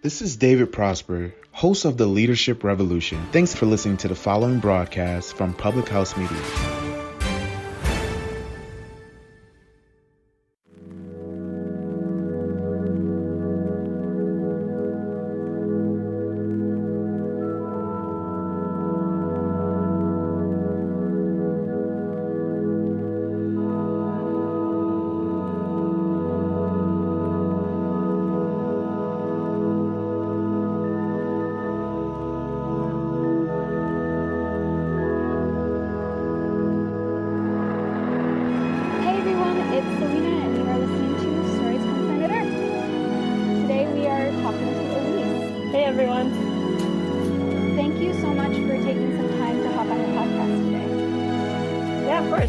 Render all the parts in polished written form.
This is David Prosper, host of the Leadership Revolution. Thanks for listening to the following broadcast from Public House Media.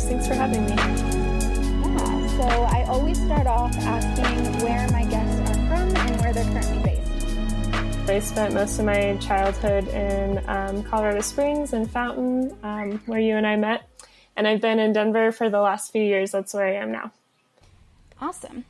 Thanks for having me. Yeah, so I always start off asking where my guests are from and where they're currently based. I spent most of my childhood in Colorado Springs and Fountain, where you and I met. And I've been in Denver for the last few years. That's where I am now. Awesome.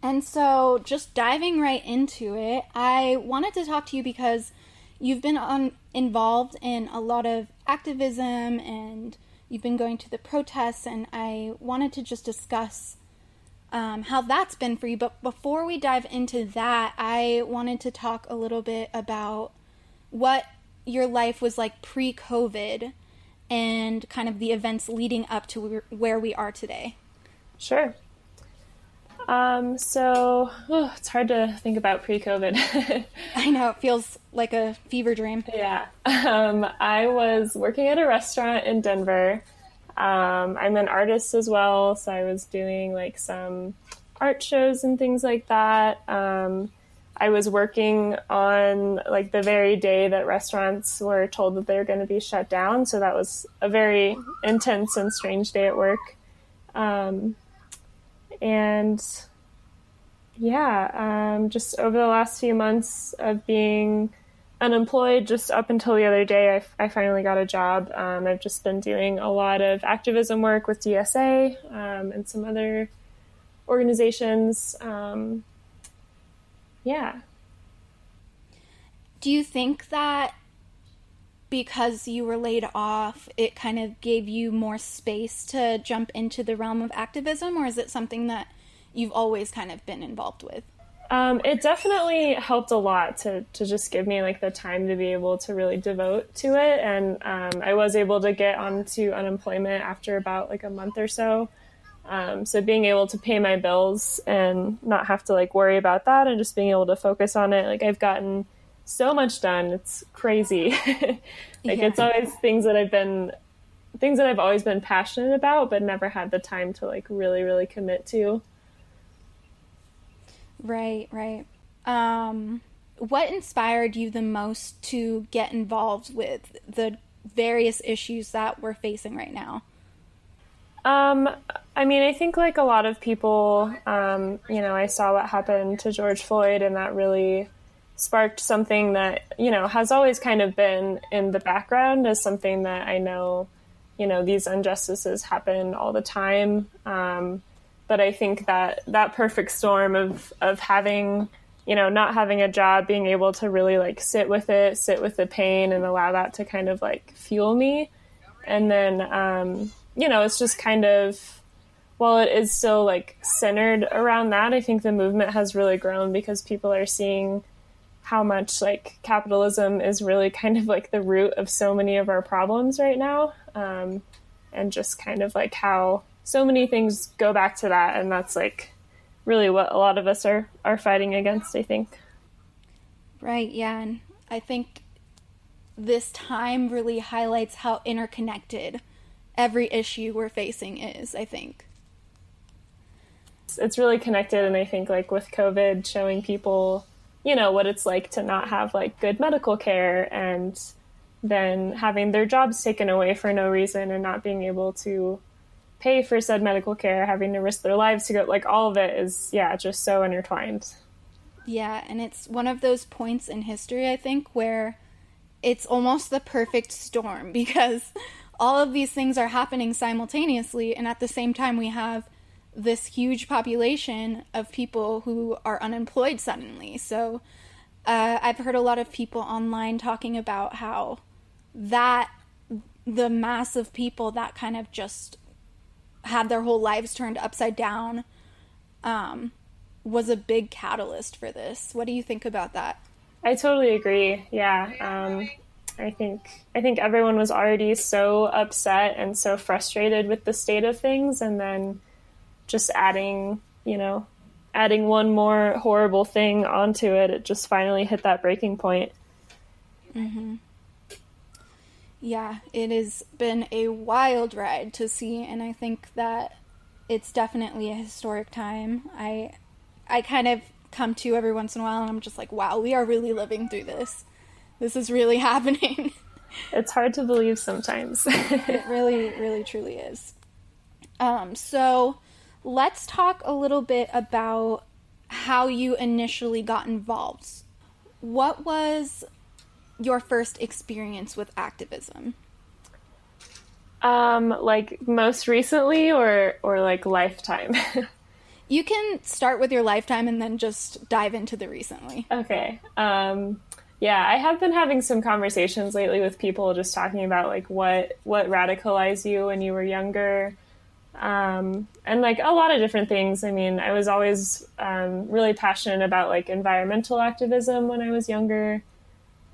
And so just diving right into it, I wanted to talk to you because you've been involved in a lot of activism and you've been going to the protests, and I wanted to just discuss how that's been for you. But before we dive into that, I wanted to talk a little bit about what your life was like pre-COVID and kind of the events leading up to where we are today. Sure. It's hard to think about pre-COVID. I know, it feels like a fever dream. Yeah. I was working at a restaurant in Denver. I'm an artist as well, so I was doing like some art shows and things like that. I was working on like the very day that restaurants were told that they were going to be shut down, so that was a very intense and strange day at work. Just over the last few months of being unemployed, just up until the other day, I finally got a job. I've just been doing a lot of activism work with DSA and some other organizations. Do you think that because you were laid off, it kind of gave you more space to jump into the realm of activism, or is it something that you've always kind of been involved with? It definitely helped a lot to just give me like the time to be able to really devote to it. And I was able to get onto unemployment after about like a month or so. So being able to pay my bills and not have to like worry about that and just being able to focus on it. Like I've gotten so much done. It's crazy. It's always things that I've always been passionate about, but never had the time to like really, really commit to. Right. What inspired you the most to get involved with the various issues that we're facing right now? I think like a lot of people, I saw what happened to George Floyd, and that really sparked something that, has always kind of been in the background as something that I know, these injustices happen all the time. But I think that perfect storm of having, not having a job, being able to really like sit with the pain and allow that to kind of like fuel me. And then, it's just kind of, while it is still like centered around that, I think the movement has really grown because people are seeing how much like capitalism is really kind of like the root of so many of our problems right now. And just kind of like how so many things go back to that, and that's like really what a lot of us are fighting against, I think. Right, yeah, and I think this time really highlights how interconnected every issue we're facing is, I think. It's really connected, and I think like with COVID showing people, what it's like to not have like good medical care, and then having their jobs taken away for no reason and not being able to pay for said medical care, having to risk their lives to go, like all of it is, just so intertwined. Yeah, and it's one of those points in history, I think, where it's almost the perfect storm because all of these things are happening simultaneously, and at the same time we have this huge population of people who are unemployed suddenly. So I've heard a lot of people online talking about how that the mass of people that kind of just had their whole lives turned upside down was a big catalyst for this. What do you think about that? I totally agree. Yeah. I think everyone was already so upset and so frustrated with the state of things, and then just adding one more horrible thing onto it, it just finally hit that breaking point. Mm-hmm. Yeah, it has been a wild ride to see, and I think that it's definitely a historic time. I kind of come to every once in a while and I'm just like, wow, we are really living through this. This is really happening. It's hard to believe sometimes. It really, really, truly is. So let's talk a little bit about how you initially got involved. What was your first experience with activism? Like most recently or like lifetime? You can start with your lifetime and then just dive into the recently. Okay. Yeah, I have been having some conversations lately with people just talking about like what radicalized you when you were younger. And like a lot of different things. I mean, I was always really passionate about like environmental activism when I was younger.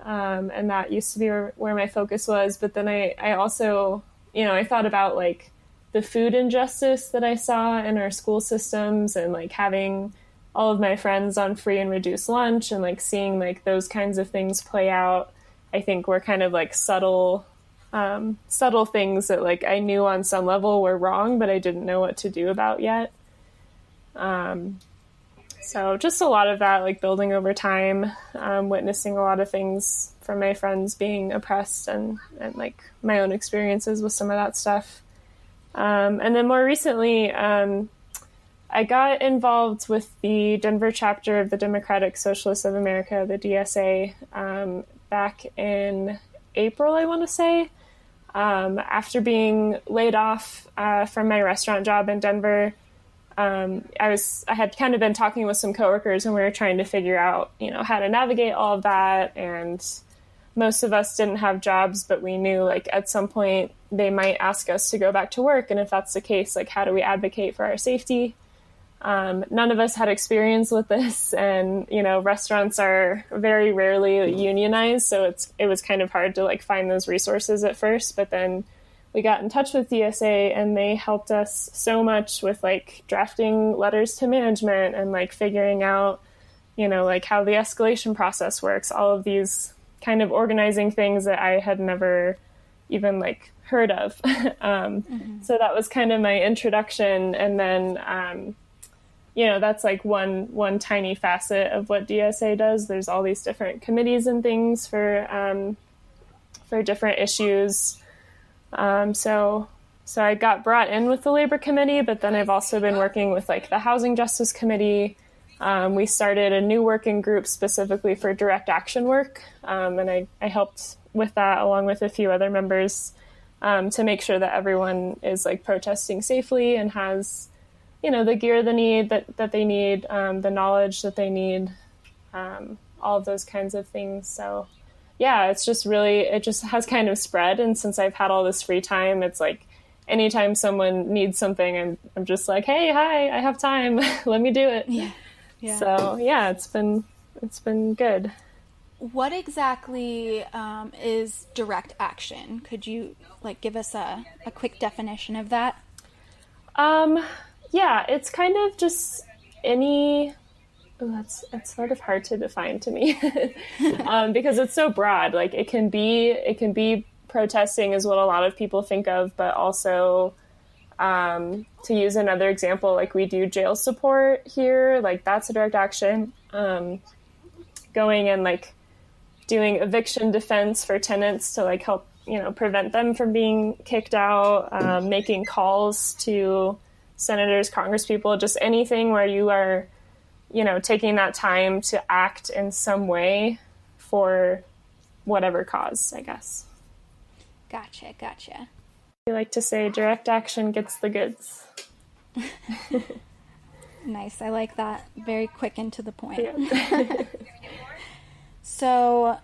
And that used to be where my focus was. But then I also, I thought about like the food injustice that I saw in our school systems, and like having all of my friends on free and reduced lunch, and like seeing like those kinds of things play out, I think were kind of like subtle things that like I knew on some level were wrong, but I didn't know what to do about yet. So just a lot of that, like building over time, witnessing a lot of things from my friends being oppressed, and like my own experiences with some of that stuff. And then more recently, I got involved with the Denver chapter of the Democratic Socialists of America, the DSA, back in April, I want to say. After being laid off from my restaurant job in Denver, I had kind of been talking with some coworkers, and we were trying to figure out, how to navigate all of that. And most of us didn't have jobs, but we knew like at some point they might ask us to go back to work. And if that's the case, like how do we advocate for our safety? None of us had experience with this, and, restaurants are very rarely unionized. So it was kind of hard to like find those resources at first, but then we got in touch with DSA, and they helped us so much with like drafting letters to management and like figuring out, like how the escalation process works, all of these kind of organizing things that I had never even like heard of. So that was kind of my introduction. And then, that's like one tiny facet of what DSA does. There's all these different committees and things for different issues. So I got brought in with the labor committee, but then I've also been working with like the housing justice committee. We started a new working group specifically for direct action work. And I helped with that along with a few other members, to make sure that everyone is like protesting safely and has, the gear they need, that they need, the knowledge that they need, all of those kinds of things. So yeah, it just has kind of spread. And since I've had all this free time, it's like anytime someone needs something, I'm just like, hey, hi, I have time. Let me do it. Yeah. So yeah, it's been good. What exactly is direct action? Could you like give us a quick definition of that? Yeah, it's kind of just it's sort of hard to define to me because it's so broad. Like it can be protesting is what a lot of people think of, but also to use another example, like we do jail support here, like that's a direct action. Going and like doing eviction defense for tenants to like help, prevent them from being kicked out, making calls to senators, congresspeople, just anything where you are, taking that time to act in some way for whatever cause, I guess. Gotcha. We like to say direct action gets the goods. Nice. I like that. Very quick and to the point. Yeah. So,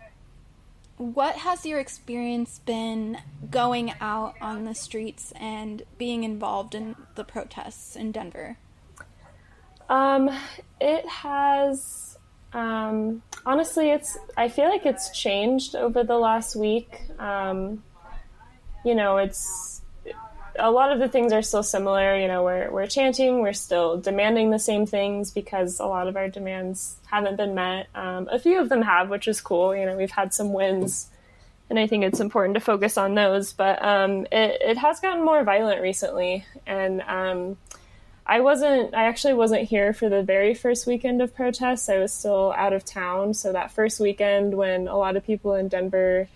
what has your experience been going out on the streets and being involved in the protests in Denver? It has, honestly, I feel like it's changed over the last week. It's, a lot of the things are still similar. We're chanting, we're still demanding the same things because a lot of our demands haven't been met. A few of them have, which is cool. We've had some wins, and I think it's important to focus on those. But it has gotten more violent recently, and I actually wasn't here for the very first weekend of protests. I was still out of town. So that first weekend when a lot of people in Denver,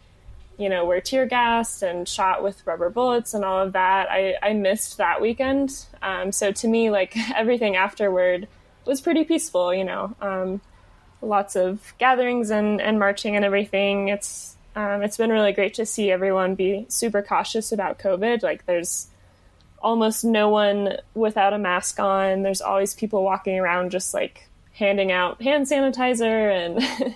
were tear gassed and shot with rubber bullets and all of that, I missed that weekend. So to me, like, everything afterward was pretty peaceful, lots of gatherings and marching and everything. It's been really great to see everyone be super cautious about COVID. Like, there's almost no one without a mask on. There's always people walking around just like handing out hand sanitizer and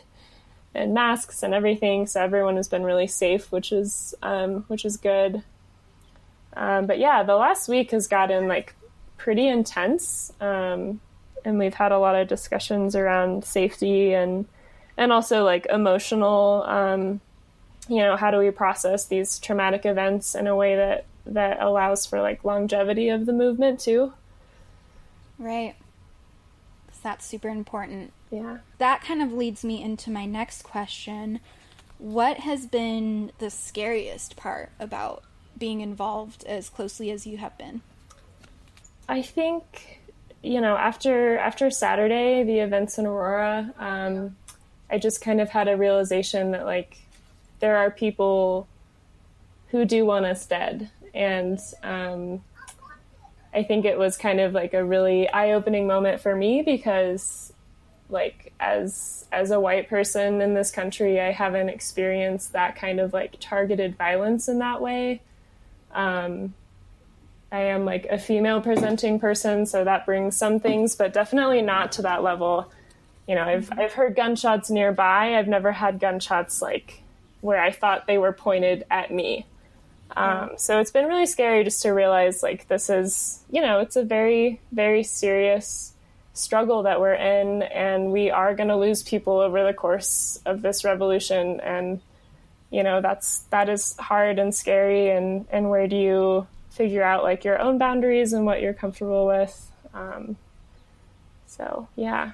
and masks and everything. So everyone has been really safe, which is good. But yeah, the last week has gotten like pretty intense. And we've had a lot of discussions around safety and also like emotional, how do we process these traumatic events in a way that allows for like longevity of the movement too. Right. That's super important. Yeah. That kind of leads me into my next question. What has been the scariest part about being involved as closely as you have been? I think, after Saturday, the events in Aurora, I just kind of had a realization that like there are people who do want us dead. And I think it was kind of like a really eye-opening moment for me because, like, as a white person in this country, I haven't experienced that kind of like targeted violence in that way. I am like a female presenting person, so that brings some things, but definitely not to that level. I've heard gunshots nearby. I've never had gunshots like where I thought they were pointed at me. So it's been really scary just to realize like this is, it's a very, very serious struggle that we're in, and we are going to lose people over the course of this revolution. And, that is hard and scary. And where do you figure out like your own boundaries and what you're comfortable with? So, yeah.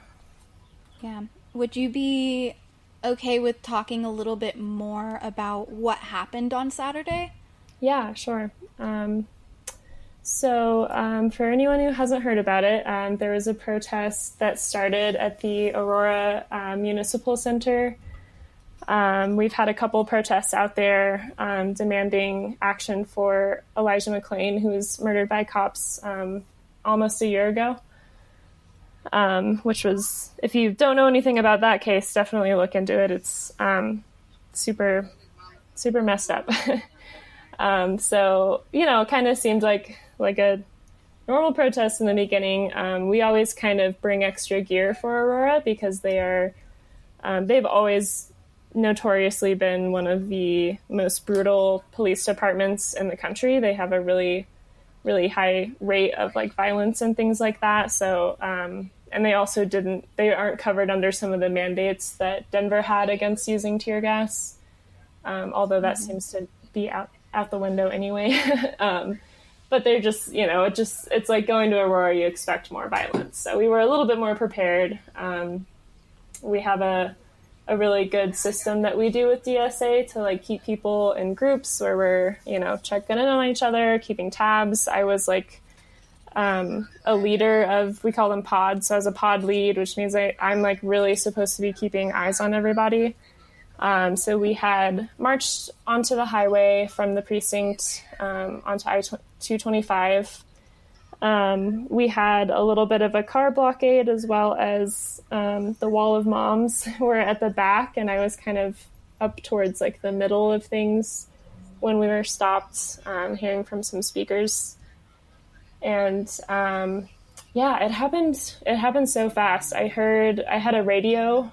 Yeah. Would you be okay with talking a little bit more about what happened on Saturday? Yeah, sure. So for anyone who hasn't heard about it, there was a protest that started at the Aurora Municipal Center. We've had a couple protests out there demanding action for Elijah McClain, who was murdered by cops almost a year ago, which was, if you don't know anything about that case, definitely look into it. It's super, super messed up. So, it kind of seemed like a normal protest in the beginning. We always kind of bring extra gear for Aurora because they've always notoriously been one of the most brutal police departments in the country. They have a really, really high rate of like violence and things like that. So, and they also they aren't covered under some of the mandates that Denver had against using tear gas. Although that seems to be out the window anyway. But they're just, it's like going to Aurora, you expect more violence. So we were a little bit more prepared. We have a really good system that we do with DSA to like keep people in groups where we're, checking in on each other, keeping tabs. I was like a leader of, we call them pods. So I was a pod lead, which means I'm like really supposed to be keeping eyes on everybody. So we had marched onto the highway from the precinct onto I-225. We had a little bit of a car blockade as well as the wall of moms were at the back, and I was kind of up towards like the middle of things when we were stopped, hearing from some speakers. And yeah, it happened so fast. I had a radio.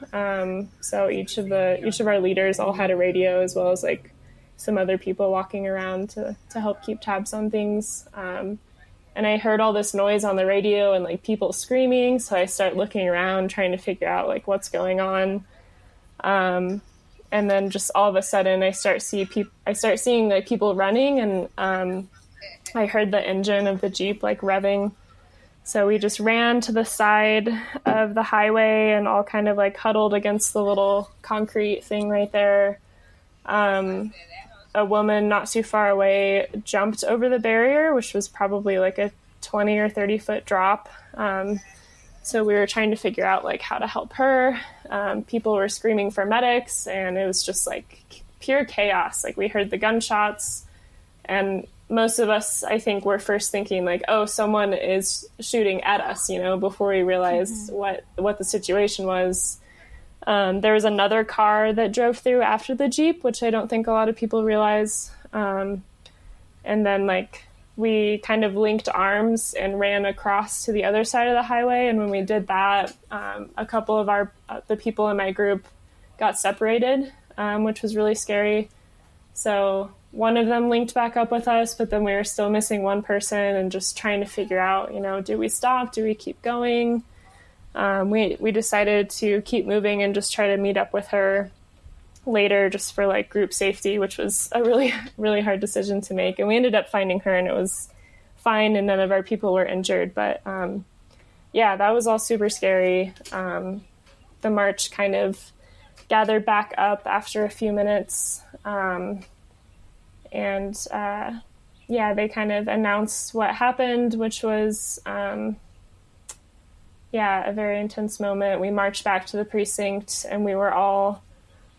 So each of our leaders all had a radio, as well as like some other people walking around to help keep tabs on things. And I heard all this noise on the radio and like people screaming. So I start looking around, trying to figure out like what's going on. And then just all of a sudden I start seeing like people running, and I heard the engine of the Jeep like revving. So we just ran to the side of the highway and all kind of like huddled against the little concrete thing right there. A woman not too far away jumped over the barrier, which was probably like a 20 or 30 foot drop. So we were trying to figure out like how to help her. People were screaming for medics, and it was just like pure chaos. Like we heard the gunshots, and most of us, I think, were first thinking like, oh, someone is shooting at us, before we realized what the situation was. There was another car that drove through after the Jeep, which I don't think a lot of people realize. And then like we kind of linked arms and ran across to the other side of the highway. And when we did that, a couple of the people in my group got separated, which was really scary. So one of them linked back up with us, but then we were still missing one person and just trying to figure out, do we stop? Do we keep going? We decided to keep moving and just try to meet up with her later, just for like group safety, which was a really, really hard decision to make. And we ended up finding her, and it was fine, and none of our people were injured. But yeah, that was all super scary. The march kind of gathered back up after a few minutes. And they kind of announced what happened, which was, a very intense moment. We marched back to the precinct, and we were all,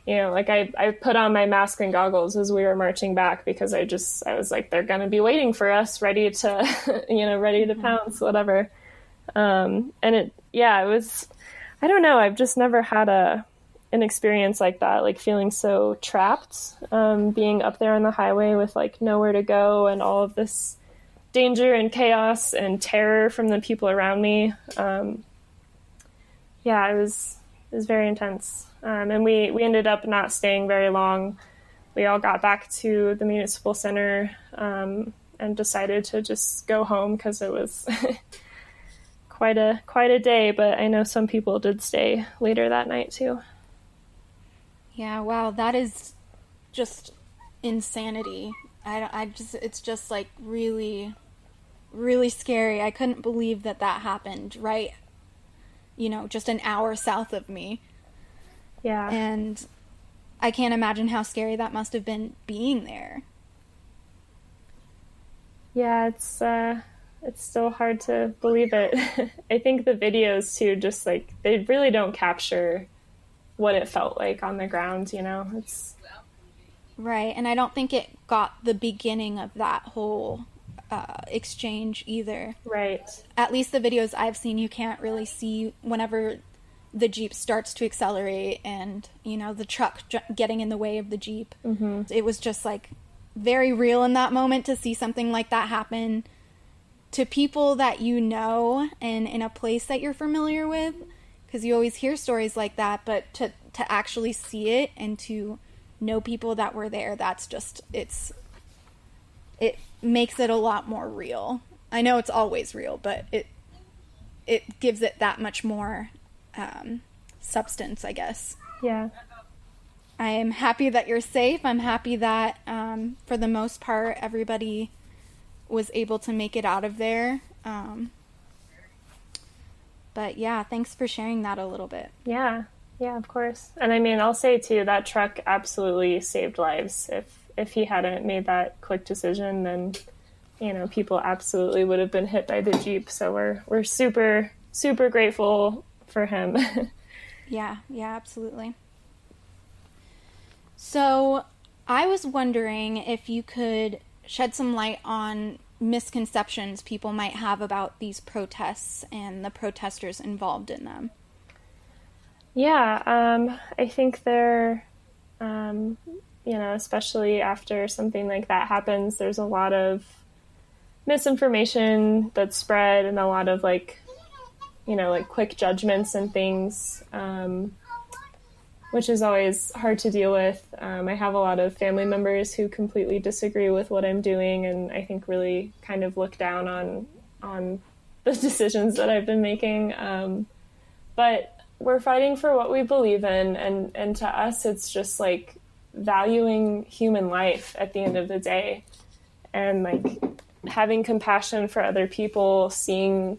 like I put on my mask and goggles as we were marching back, because I was like, they're going to be waiting for us, ready to, ready to pounce, whatever. And it was, I don't know, I've just never had an experience like that, like feeling so trapped, being up there on the highway with like nowhere to go and all of this danger and chaos and terror from the people around me. It was very intense. And we ended up not staying very long. We all got back to the municipal center, and decided to just go home, because it was quite a day, but I know some people did stay later that night too. Yeah, wow, that is just insanity. It's just like really, really scary. I couldn't believe that happened right, just an hour south of me. Yeah. And I can't imagine how scary that must have been being there. Yeah, it's still hard to believe it. I think the videos too, just like, they really don't capture what it felt like on the ground, it's right. And I don't think it got the beginning of that whole exchange either. Right. At least the videos I've seen, you can't really see whenever the Jeep starts to accelerate and, the truck getting in the way of the Jeep. Mm-hmm. It was just like very real in that moment to see something like that happen to people that and in a place that you're familiar with. Because you always hear stories like that, but to actually see it and to know people that were there, that's just, it makes it a lot more real. I know it's always real, but it gives it that much more substance, I guess. Yeah. I am happy that you're safe. I'm happy that, for the most part, everybody was able to make it out of there. But yeah, thanks for sharing that a little bit. Yeah, of course. And I mean, I'll say too, that truck absolutely saved lives. If he hadn't made that quick decision, then, people absolutely would have been hit by the Jeep. So we're super, super grateful for him. Yeah, absolutely. So I was wondering if you could shed some light on misconceptions people might have about these protests and the protesters involved in them. Yeah, I think they're, especially after something like that happens, there's a lot of misinformation that's spread and a lot of like, like quick judgments and things, which is always hard to deal with. I have a lot of family members who completely disagree with what I'm doing, and I think really kind of look down on the decisions that I've been making. But we're fighting for what we believe in, and to us, it's just like valuing human life at the end of the day, and like having compassion for other people, seeing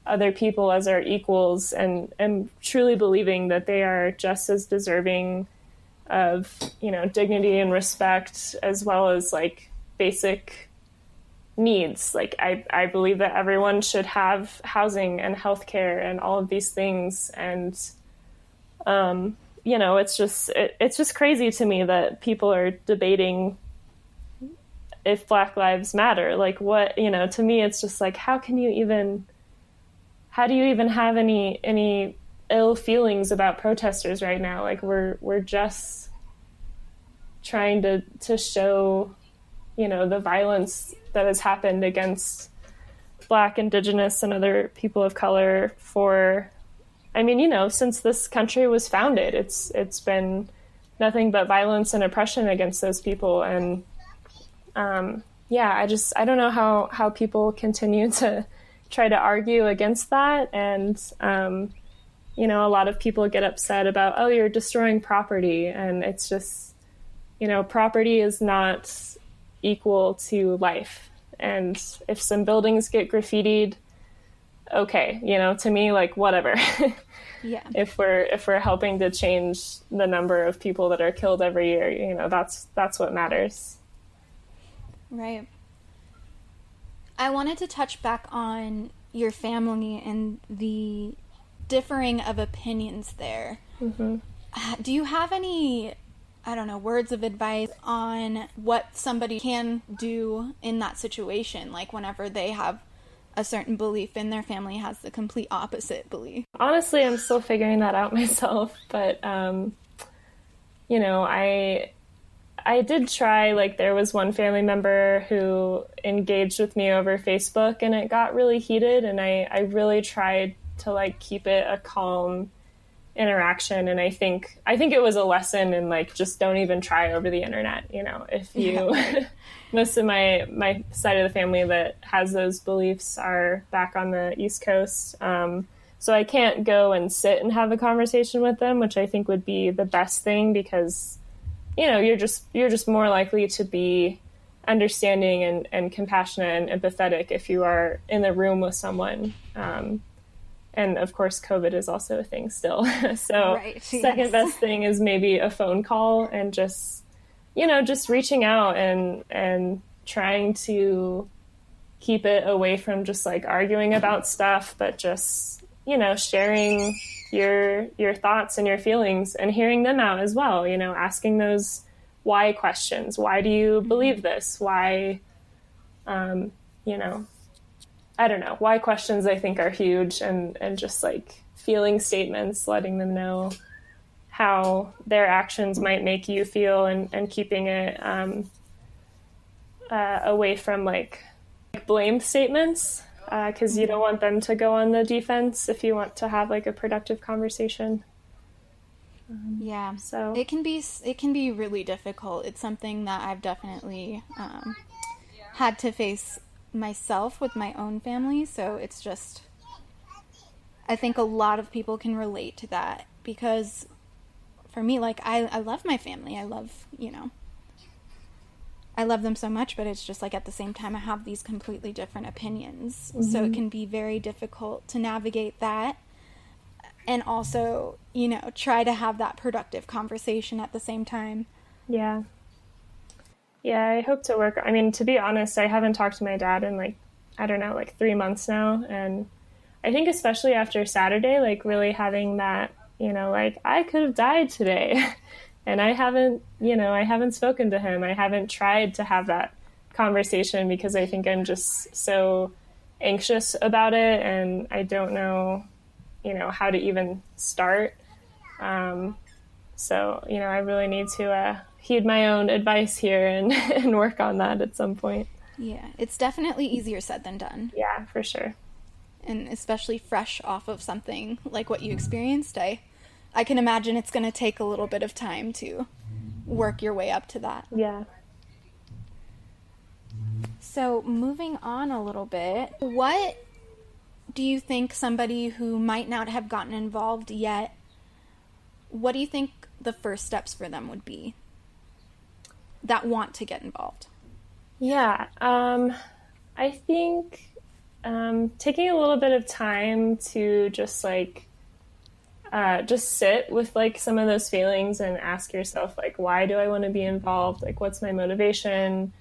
other people as our equals, and truly believing that they are just as deserving of, dignity and respect, as well as like basic needs. Like I believe that everyone should have housing and healthcare and all of these things. And, it's just crazy to me that people are debating if Black Lives Matter. Like what, to me, it's just like, how do you even have any ill feelings about protesters right now? Like we're just trying to show, the violence that has happened against Black, Indigenous, and other people of color since this country was founded. It's been nothing but violence and oppression against those people. And I don't know how people continue to try to argue against that. And, a lot of people get upset about, oh, you're destroying property. And it's just, property is not equal to life. And if some buildings get graffitied, okay, to me, like, whatever. Yeah. If we're helping to change the number of people that are killed every year, that's what matters. Right. I wanted to touch back on your family and the differing of opinions there. Mm-hmm. Do you have any, words of advice on what somebody can do in that situation? Like whenever they have a certain belief and their family has the complete opposite belief? Honestly, I'm still figuring that out myself, but, I did try, like there was one family member who engaged with me over Facebook and it got really heated, and I really tried to like keep it a calm interaction. And I think it was a lesson in like, just don't even try over the internet. If you, most of my side of the family that has those beliefs are back on the East Coast. So I can't go and sit and have a conversation with them, which I think would be the best thing, because you're just more likely to be understanding and compassionate and empathetic if you are in the room with someone. And of course, COVID is also a thing still. So right, second best thing is maybe a phone call and just reaching out and trying to keep it away from just like arguing about stuff, but just, sharing your thoughts and your feelings and hearing them out as well, asking those why questions. Why do you believe this? Why, I don't know. Why questions I think are huge, and just like feeling statements, letting them know how their actions might make you feel, and keeping it away from like blame statements. Because you don't want them to go on the defense if you want to have like a productive conversation. Yeah, so it can be really difficult. It's something that I've definitely had to face myself with my own family. So it's just, I think a lot of people can relate to that, because for me, like I love my family. I love them so much, but it's just like at the same time I have these completely different opinions. Mm-hmm. So it can be very difficult to navigate that and also, try to have that productive conversation at the same time. Yeah. Yeah, I hope to work. I mean, to be honest, I haven't talked to my dad in like 3 months now. And I think especially after Saturday, like really having that, like I could have died today. And I haven't spoken to him. I haven't tried to have that conversation because I think I'm just so anxious about it, and I don't know, how to even start. So, I really need to heed my own advice here and work on that at some point. Yeah, it's definitely easier said than done. Yeah, for sure. And especially fresh off of something like what you experienced, I can imagine it's going to take a little bit of time to work your way up to that. Yeah. So moving on a little bit, what do you think somebody who might not have gotten involved yet, what do you think the first steps for them would be that want to get involved? Yeah, I think taking a little bit of time to just sit with like some of those feelings and ask yourself, like, why do I want to be involved? Like, what's my motivation?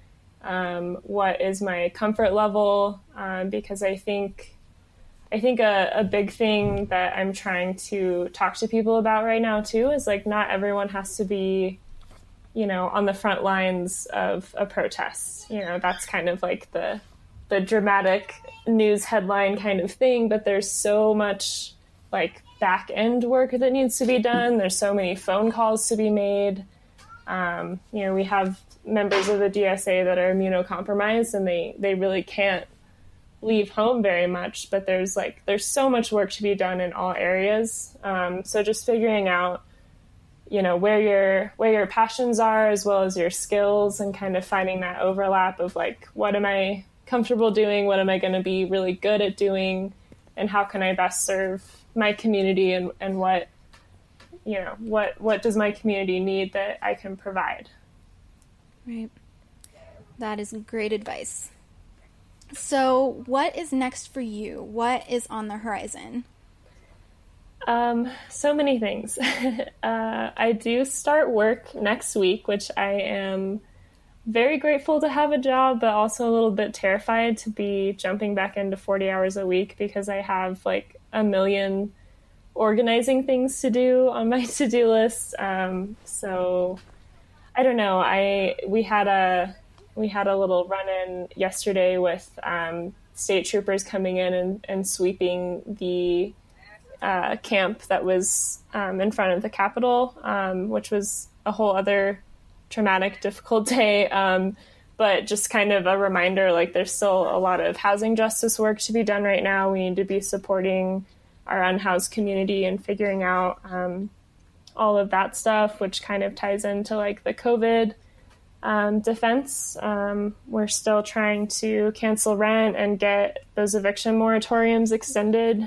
What is my comfort level? Because I think a big thing that I'm trying to talk to people about right now too is like, not everyone has to be, on the front lines of a protest. That's kind of like the dramatic news headline kind of thing, but there's so much like back end work that needs to be done. There's so many phone calls to be made. We have members of the DSA that are immunocompromised and they really can't leave home very much, but there's so much work to be done in all areas. So just figuring out, where your passions are as well as your skills, and kind of finding that overlap of like, what am I comfortable doing? What am I going to be really good at doing? And how can I best serve my community, and what does my community need that I can provide? Right. That is great advice. So what is next for you? What is on the horizon? So many things. I do start work next week, which I am very grateful to have a job, but also a little bit terrified to be jumping back into 40 hours a week, because I have like a million organizing things to do on my to-do list. So I don't know. We had a little run-in yesterday with state troopers coming in and sweeping the camp that was in front of the Capitol, which was a whole other traumatic, difficult day. But just kind of a reminder, like, there's still a lot of housing justice work to be done right now. We need to be supporting our unhoused community and figuring out all of that stuff, which kind of ties into like the COVID defense. We're still trying to cancel rent and get those eviction moratoriums extended,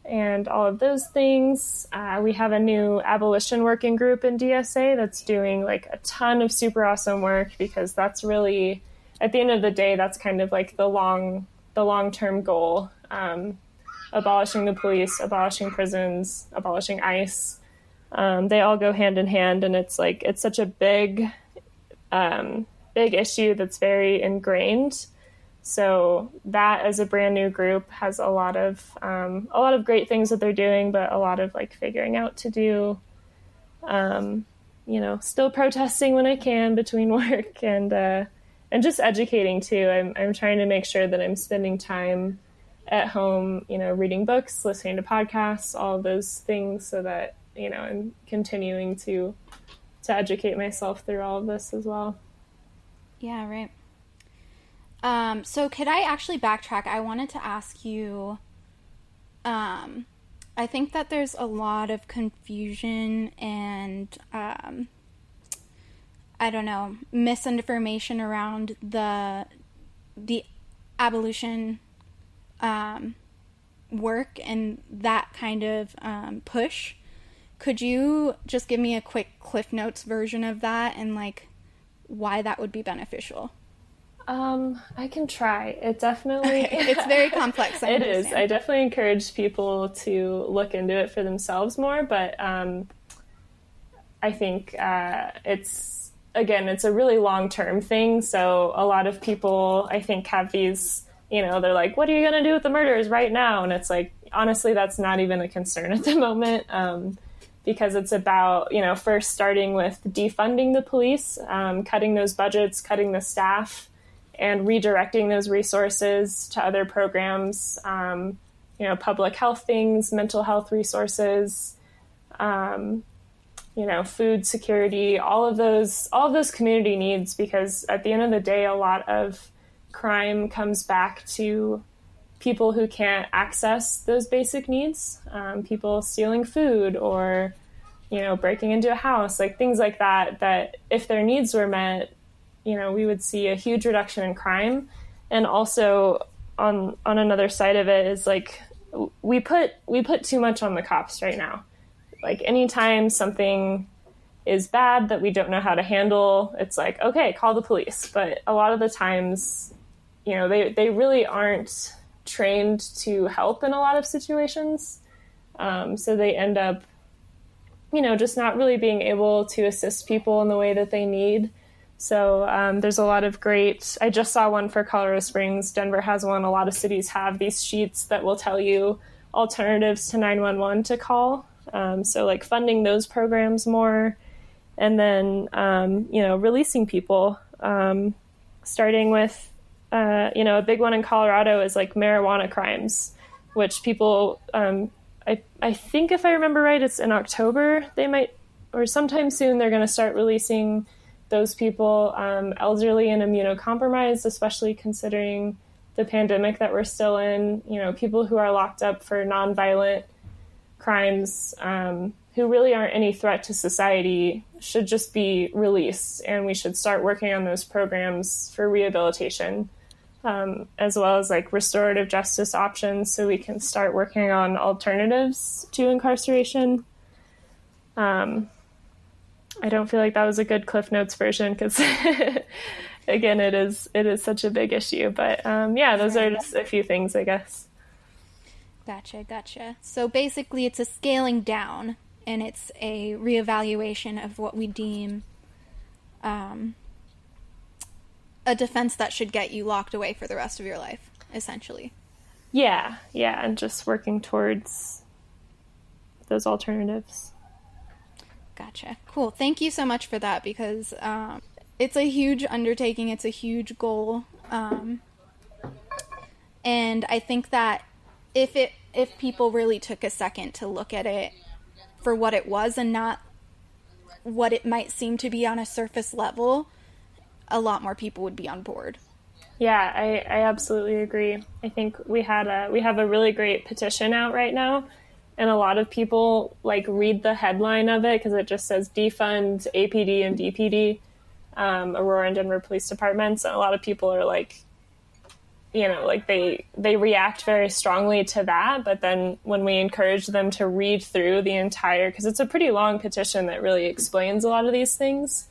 and all of those things. We have a new abolition working group in DSA that's doing like a ton of super awesome work, because that's really, at the end of the day, that's kind of like the long-term goal. Abolishing the police, abolishing prisons, abolishing ICE. They all go hand in hand, and it's such a big issue that's very ingrained. So that, as a brand new group, has a lot of great things that they're doing, but a lot of like figuring out to do. Still protesting when I can between work, and just educating too. I'm trying to make sure that I'm spending time at home, reading books, listening to podcasts, all of those things, so that, I'm continuing to educate myself through all of this as well. Yeah, right. So could I actually backtrack? I wanted to ask you, I think that there's a lot of confusion and, misinformation around the abolition work and that kind of push. Could you just give me a quick Cliff Notes version of that and like why that would be beneficial? I can try. It definitely... Okay. It's very complex. It is. I definitely encourage people to look into it for themselves more, but I think it's a really long-term thing. So a lot of people, I think, have these, they're like, what are you going to do with the murders right now? And it's like, honestly, that's not even a concern at the moment, because it's about, first starting with defunding the police, cutting those budgets, cutting the staff, and redirecting those resources to other programs, public health things, mental health resources, food security, all of those community needs, because at the end of the day, a lot of crime comes back to people who can't access those basic needs, people stealing food or, breaking into a house, like things like that if their needs were met, we would see a huge reduction in crime. And also on another side of it is like, we put too much on the cops right now. Like anytime something is bad that we don't know how to handle, it's like, okay, call the police. But a lot of the times, they really aren't trained to help in a lot of situations. So they end up, just not really being able to assist people in the way that they need. So there's a lot of great, I just saw one for Colorado Springs. Denver has one. A lot of cities have these sheets that will tell you alternatives to 911 to call. So like funding those programs more, and then, releasing people, starting with, a big one in Colorado is like marijuana crimes, which people, I think if I remember right, it's in October, they might, or sometime soon, they're going to start releasing those people, elderly and immunocompromised, especially considering the pandemic that we're still in, people who are locked up for nonviolent crimes, who really aren't any threat to society, should just be released. And we should start working on those programs for rehabilitation, as well as like restorative justice options, so we can start working on alternatives to incarceration. I don't feel like that was a good Cliff Notes version because, again, it is such a big issue. But those are just a few things, I guess. Gotcha. So basically it's a scaling down, and it's a reevaluation of what we deem a defense that should get you locked away for the rest of your life, essentially. Yeah, and just working towards those alternatives. Gotcha. Cool. Thank you so much for that, because it's a huge undertaking. It's a huge goal. And I think that if people really took a second to look at it for what it was and not what it might seem to be on a surface level, a lot more people would be on board. Yeah, I absolutely agree. I think we have a really great petition out right now, and a lot of people like read the headline of it because it just says defund APD and DPD, Aurora and Denver Police Departments, and a lot of people are like, they react very strongly to that. But then when we encourage them to read through the entire, because it's a pretty long petition that really explains a lot of these things.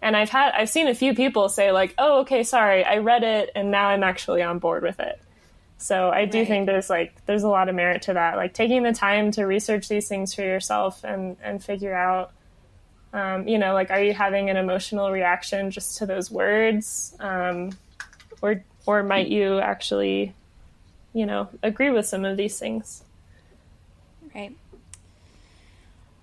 And I've seen a few people say like, oh, okay, sorry, I read it and now I'm actually on board with it. So I do think there's a lot of merit to that, like taking the time to research these things for yourself and figure out, are you having an emotional reaction just to those words? Or might you actually, agree with some of these things? Right.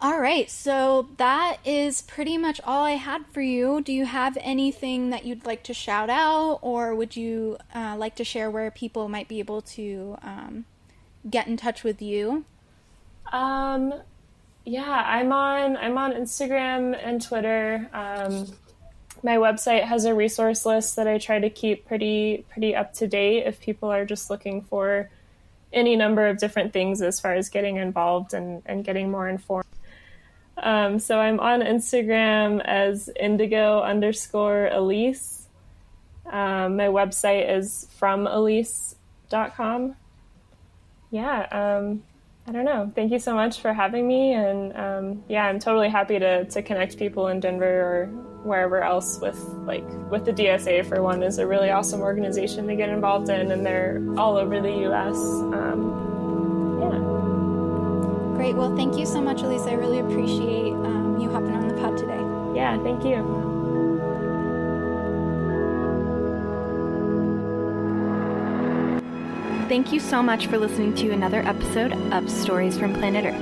All right. So that is pretty much all I had for you. Do you have anything that you'd like to shout out, or would you like to share where people might be able to get in touch with you? Yeah, I'm on Instagram and Twitter. My website has a resource list that I try to keep pretty up to date if people are just looking for any number of different things as far as getting involved and getting more informed. So I'm on Instagram as indigo_Elise. My website is FromElise.com. Yeah, I don't know. Thank you so much for having me. And I'm totally happy to connect people in Denver or wherever else with the DSA, for one, is a really awesome organization to get involved in, and they're all over the U.S. Great. Well, thank you so much, Elise. I really appreciate you hopping on the pod today. Yeah, thank you. Thank you so much for listening to another episode of Stories from Planet Earth.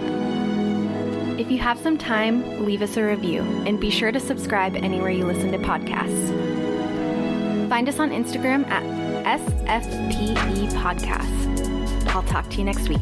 If you have some time, leave us a review, and be sure to subscribe anywhere you listen to podcasts. Find us on Instagram at SFPE Podcasts. I'll talk to you next week.